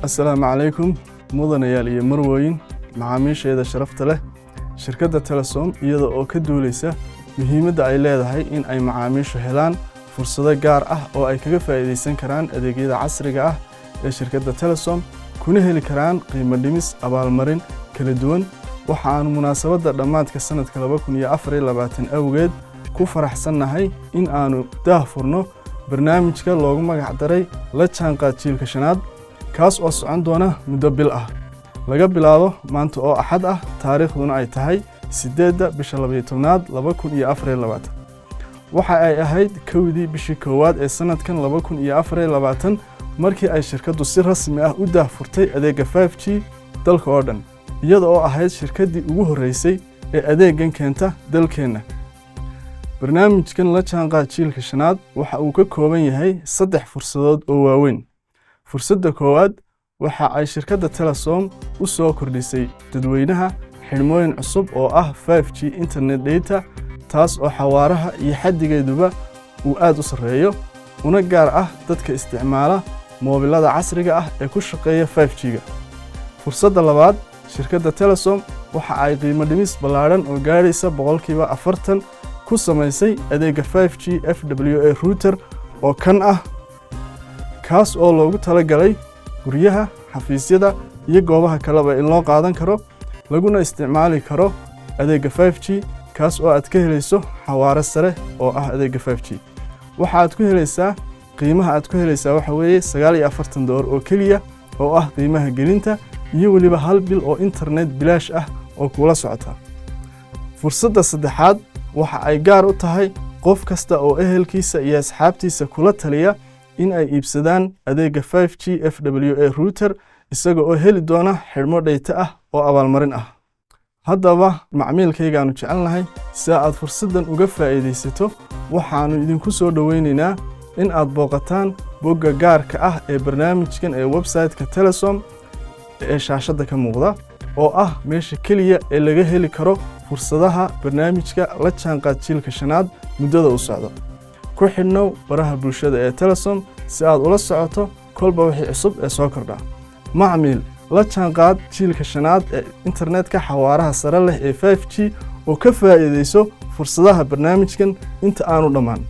السلام عليكم مدن يالي مروين معاميش هذا شرفت له شركة تلسوم iyada oo ka duuleysa muhiimadda ay leedahay in ay macaamiishu helaan fursado gaar ah oo ay kaga faa'iideysan karaan adeegyada casriga ah ee shirkadda Telesom kuna heli karaan qiimo dhimis abaalmarin kala duwan waxa aan munaasabadda dhamaadka sanadka 2024 awgeed ku faraxsanahay in aanu daahfurno barnaamijka loogu magac daray la jaanqaad jiilka shanaad kaas oo socon doona muddo bil ah laga bilaabo maanta oo axad ah taariikhduna ay tahay 8 bisha 12 2024 waxa ay ahayd kowdii bishii koowaad ee sanadkan 2024 markii ay shirkaddu si rasmi ah u daahfurtay adeega 5G dalka oo dhan iyada oo ahayd shirkaddii ugu horeysay ee adeegan keenta dalkeena barnaamijkan la jaanqaad jiilka shanaad waxa uu ka kooban yahay 3 fursadood oo waaweyn fursadda koowaad waxa ay shirkadda Telesom u soo kordhisay dadweynaha xirmooyin cusub oo ah 5G internet data taas oo xawaaraha iyo xaddigeeduba uu aad u sareeyo una gaar ah dadka isticmaala moobilada casriga ah ee ku shaqeeya 5G-ga fursadda labaad shirkadda Telesom waxa ay qiimo dhimis ballaaran oo gaaraysa 40% ku samaysay adeega 5G FWA router oo kan ah kaas oo loogu talagalay guryaha xafiisyada iyo goobaha kaleba in loo qaadan karo laguna isticmaali karo adeega 5G kaas oo aad ka helayso xawaare sare oo ah adeega 5G waxa aad ku helaysaa qiimaha aad ku helaysaa waxa weeye $49 oo kaliya oo ah qiimaha gelinta iyo waliba hal bil oo internet bilaash ah oo kula socota fursadda saddexaad waxa ay gaar u tahay qof kasta oo ehelkiisa iyo asxaabtiisa kula taliya in ay iibsadaan adeega 5G FWA router isaga oo heli doona xirmo data ah oo abaalmarin ah haddaba macmiilkayga aanu jecelnahay si aad fursadan uga faa'iideysato waxaanu idinku soo dhaweynaynaa in aad booqataan bogga gaarka ah ee barnaamijkan ee website-ka Telesom ee shaashada ka muuqda oo ah meesha kaliya ee laga heli karo fursadaha barnaamijka la jaanqaad jiilka shanaad muddada u socdo ku xidhnow baraha bulshada ee Telesom si aad ula socoto kolba wixii cusub ee soo kordha macmiil la jaanqaad jiilka shanaad ee internetka xawaaraha sare leh ee 5G oo ka faa'iideyso fursadaha barnaamijkan inta aanu dhamaan